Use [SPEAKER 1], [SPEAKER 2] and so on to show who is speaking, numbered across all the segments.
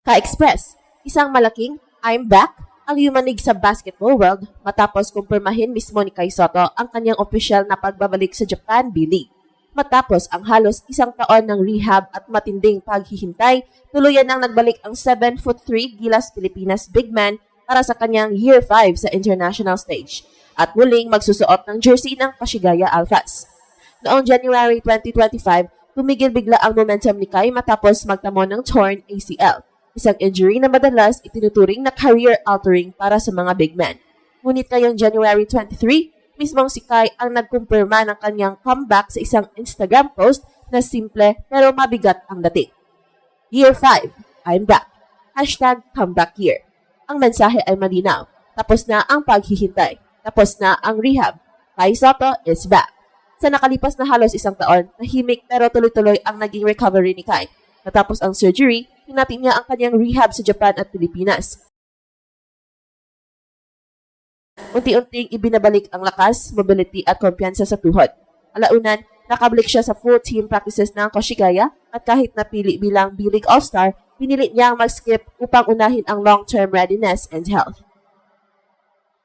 [SPEAKER 1] Ka-Express, isang malaking I'm back ang yumanig sa basketball world matapos kumpirmahin mismo ni Kai Sotto ang kanyang opisyal na pagbabalik sa Japan B-League. Matapos ang halos isang taon ng rehab at matinding paghihintay, tuluyan nang nagbalik ang 7'3" Gilas Pilipinas big man para sa kanyang Year 5 sa international stage at muling magsusuot ng jersey ng Kashigaya Alphas. Noong January 2025, tumigil bigla ang momentum ni Kai matapos magtamo ng torn ACL. Isang injury na madalas itinuturing na career-altering para sa mga big men. Ngunit ngayong January 23, mismong si Kai ang nagkumpirma ng kanyang comeback sa isang Instagram post na simple pero mabigat ang dating. Year 5, I'm back. #comebackyear. Ang mensahe ay malinaw. Tapos na ang paghihintay. Tapos na ang rehab. Kai Sotto is back. Sa nakalipas na halos isang taon, tahimik pero tuloy-tuloy ang naging recovery ni Kai. Matapos ang surgery, hinati niya ang kanyang rehab sa Japan at Pilipinas. Unti-unting ibinabalik ang lakas, mobility at kumpiyansa sa tuhod. Alaunan, nakabalik siya sa full team practices ng Kashigaya at kahit napili bilang B-League All-Star, pinili niyang mag-skip upang unahin ang long-term readiness and health.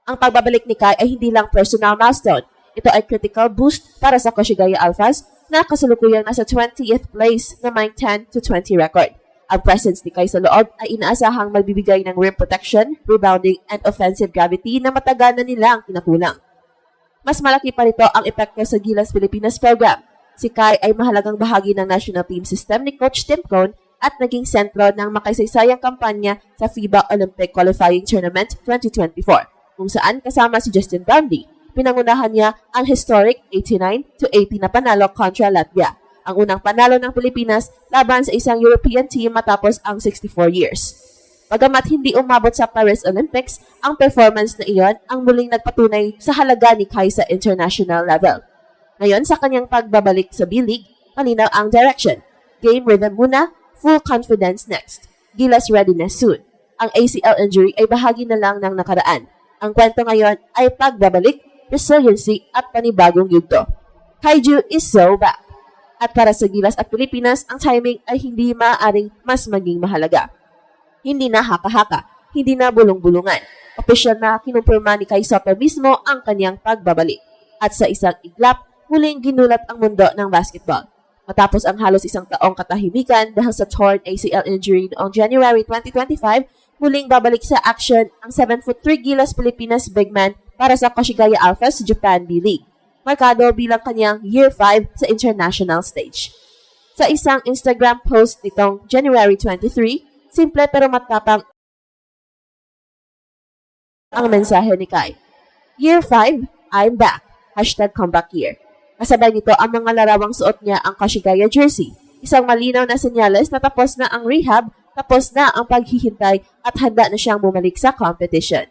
[SPEAKER 1] Ang pagbabalik ni Kai ay hindi lang personal milestone. Ito ay critical boost para sa Kashigaya Alphas na kasalukuyang nasa 20th place na may 10-20 record. Ang presence ni Kai sa loob ay inaasahang magbibigay ng rim protection, rebounding, and offensive gravity na matagal na nilang kinakulang. Mas malaki pa rito ang epekto sa Gilas Pilipinas program. Si Kai ay mahalagang bahagi ng national team system ni Coach Tim Cone at naging sentro ng makasaysayang kampanya sa FIBA Olympic Qualifying Tournament 2024, kung saan kasama si Justin Brownlee. Pinangunahan niya ang historic 89-80 na panalo kontra Latvia, ang unang panalo ng Pilipinas laban sa isang European team matapos ang 64 years. Bagamat hindi umabot sa Paris Olympics, ang performance na iyon ang muling nagpatunay sa halaga ni Kai sa international level. Ngayon sa kanyang pagbabalik sa B-League, malinaw ang direction. Game rhythm muna, full confidence next. Gilas readiness soon. Ang ACL injury ay bahagi na lang ng nakaraan. Ang kwento ngayon ay pagbabalik, resiliency at panibagong yugto. Kaiju is so back. At para sa Gilas at Pilipinas, ang timing ay hindi maaaring mas maging mahalaga. Hindi na haka-haka, hindi na bulong-bulungan. Opisyal na kinumpirma ni Kai Sotto mismo ang kanyang pagbabalik. At sa isang iglap, muling ginulat ang mundo ng basketball. Matapos ang halos isang taong katahimikan dahil sa torn ACL injury noong January 2025, muling babalik sa action ang 7'3" Gilas Pilipinas big man para sa Kashigaya Alphas Japan B-League. Markado bilang kanyang Year 5 sa international stage. Sa isang Instagram post nitong January 23, simple pero matapang ang mensahe ni Kai. Year 5, I'm back. #comebackyear. Kasabay nito ang mga larawang suot niya ang Kashigaya jersey. Isang malinaw na senyales na tapos na ang rehab, tapos na ang paghihintay at handa na siyang bumalik sa competition.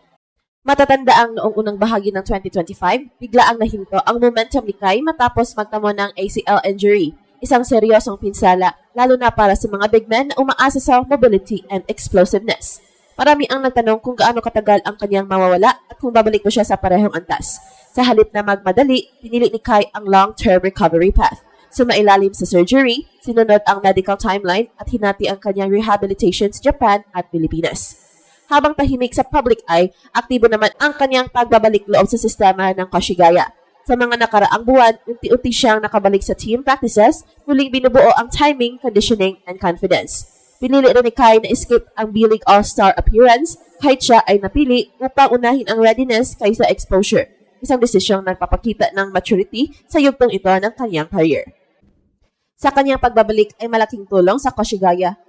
[SPEAKER 1] Matatanda ang noong unang bahagi ng 2025, bigla ang nahinto ang momentum ni Kai matapos magtamo ng ACL injury. Isang seryosong pinsala, lalo na para sa mga big men na umaasa sa mobility and explosiveness. Marami ang nagtanong kung gaano katagal ang kanyang mawawala at kung babalik mo siya sa parehong antas. Sa halip na magmadali, pinili ni Kai ang long-term recovery path. Sumailalim sa surgery, sinunod ang medical timeline at hinati ang kanyang rehabilitation sa Japan at Pilipinas. Habang tahimik sa public eye, aktibo naman ang kanyang pagbabalik loob sa sistema ng Kashigaya. Sa mga nakaraang buwan, unti-unti siyang nakabalik sa team practices, muling binubuo ang timing, conditioning, and confidence. Pinili rin ni Kai na escape ang B-League All-Star appearance kahit siya ay napili upang unahin ang readiness kaysa exposure. Isang desisyong nagpapakita ng maturity sa yugtong ito ng kanyang career. Sa kanyang pagbabalik ay malaking tulong sa Kashigaya.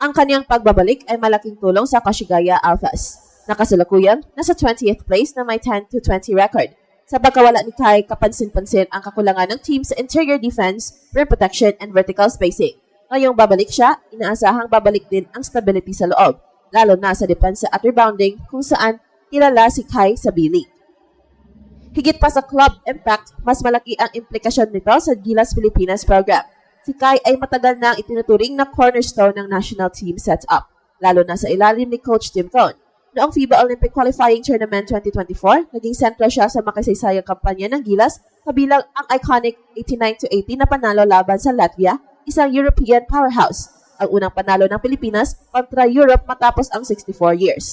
[SPEAKER 1] Ang kanyang pagbabalik ay malaking tulong sa Kashigaya Alphas. Nakasalukuyan, nasa 20th place na may 10-20 record. Sa pagkawala ni Kai, kapansin-pansin ang kakulangan ng team sa interior defense, rim protection, and vertical spacing. Ngayong babalik siya, inaasahang babalik din ang stability sa loob, lalo na sa depensa at rebounding kung saan kilala si Kai sa B-League. Higit pa sa club impact, mas malaki ang implikasyon nito sa Gilas Pilipinas program. Si Kai ay matagal nang itinuturing na cornerstone ng national team setup, lalo na sa ilalim ni Coach Tim Cone. Noong FIBA Olympic Qualifying Tournament 2024, naging sentro siya sa makasaysayang kampanya ng Gilas, kabilang ang iconic 89-80 na panalo laban sa Latvia, isang European powerhouse. ang unang panalo ng Pilipinas kontra Europe matapos ang 64 years.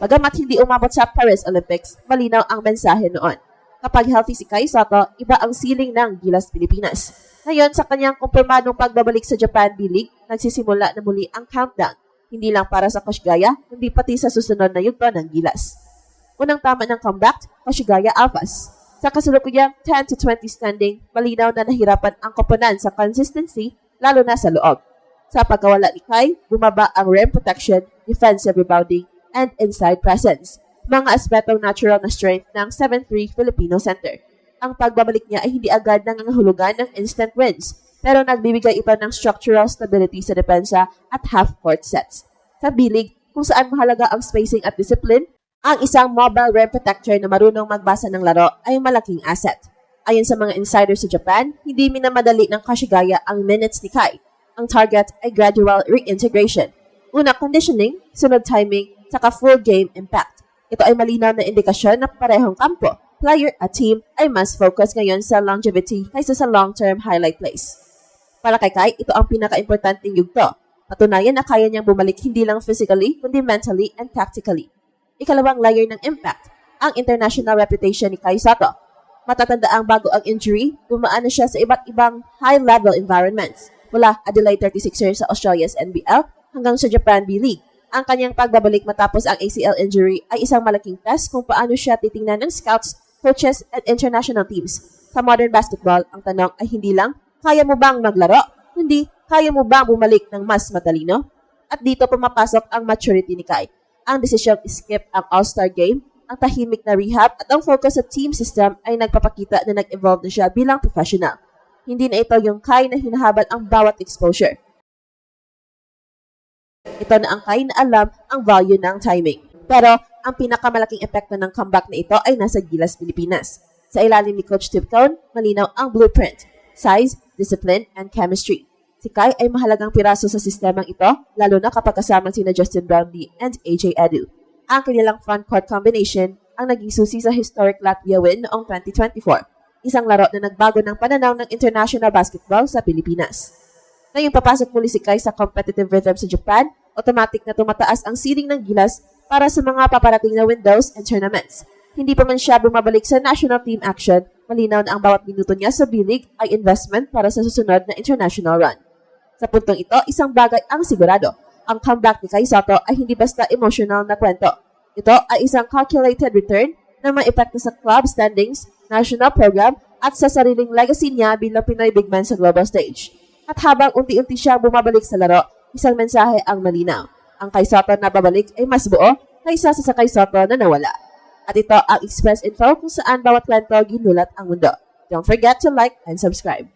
[SPEAKER 1] Bagamat hindi umabot sa Paris Olympics, malinaw ang mensahe noon. Kapag healthy si Kai Sotto, iba ang siling ng Gilas Pilipinas. Ngayon, sa kanyang kumpirmadong pagbabalik sa Japan B-League, nagsisimula na muli ang countdown. Hindi lang para sa Koshigaya, kundi pati sa susunod na yugto ng Gilas. Unang tama ng comeback, Koshigaya Alphas. Sa kasalukuyang 10-20 standing, malinaw na nahirapan ang koponan sa consistency, lalo na sa loob. Sa pagkawala ni Kai, bumaba ang rim protection, defensive rebounding, and inside presence. Mga aspetong natural na strength ng 7'3 Filipino center. Ang pagbabalik niya ay hindi agad nangangahulugan ng instant wins, pero nagbibigay ito ng structural stability sa depensa at half-court sets. Sa B-League, kung saan mahalaga ang spacing at discipline, ang isang mobile rim protector na marunong magbasa ng laro ay malaking asset. Ayon sa mga insiders sa Japan, hindi minamadali ng Koshigaya ang minutes ni Kai. Ang target ay gradual reintegration. Una conditioning, sunod timing, saka full game impact. Ito ay malinaw na indikasyon na parehong kampo, player at team ay mas focus ngayon sa longevity kaysa sa long-term highlight plays. Para kay Kai, ito ang pinaka-importanting yugto. Patunayan na kaya niyang bumalik hindi lang physically, kundi mentally and tactically. Ikalawang layer ng impact, ang international reputation ni Kai Sotto. Matatandaang bago ang injury, dumaan na siya sa iba't ibang high-level environments. Mula Adelaide 36ers sa Australia's NBL hanggang sa Japan B-League. Ang kanyang pagbabalik matapos ang ACL injury ay isang malaking test kung paano siya titingnan ng scouts, coaches, at international teams. Sa modern basketball, ang tanong ay hindi lang, kaya mo bang maglaro? Hindi, kaya mo bang bumalik ng mas matalino? At dito pumapasok ang maturity ni Kai. Ang desisyong skip ang All-Star Game, ang tahimik na rehab at ang focus sa team system ay nagpapakita na nag-evolve na siya bilang professional. Hindi na ito yung Kai na hinahabal ang bawat exposure. Ito na ang Kai na alam ang value ng timing. Pero ang pinakamalaking epekto ng comeback na ito ay nasa Gilas Pilipinas. Sa ilalim ni Coach Tip Cone, malinaw ang blueprint, size, discipline, and chemistry. Si Kai ay mahalagang piraso sa sistemang ito, lalo na kapag kasama sina Justin Brownlee and AJ Edu. Ang kanilang front-court combination ang naging susi sa historic Latvia win noong 2024, isang laro na nagbago ng pananaw ng international basketball sa Pilipinas. Ngayong papasok muli si Kai sa competitive rhythm sa Japan, automatic na tumataas ang ceiling ng Gilas para sa mga paparating na windows and tournaments. Hindi pa man siya bumabalik sa national team action, malinaw na ang bawat minuto niya sa B-League ay investment para sa susunod na international run. Sa puntong ito, isang bagay ang sigurado. Ang comeback ni Kai Sotto ay hindi basta emotional na kwento. Ito ay isang calculated return na may epekto sa club standings, national program, at sa sariling legacy niya bilang Pinoy big man sa global stage. At habang unti-unti siyang bumabalik sa laro, isang mensahe ang malinaw. Ang Kai Sotto na babalik ay mas buo kaysa sa Kai Sotto na nawala. At ito ang Express Info kung saan bawat kwento ginulat ang mundo. Don't forget to like and subscribe.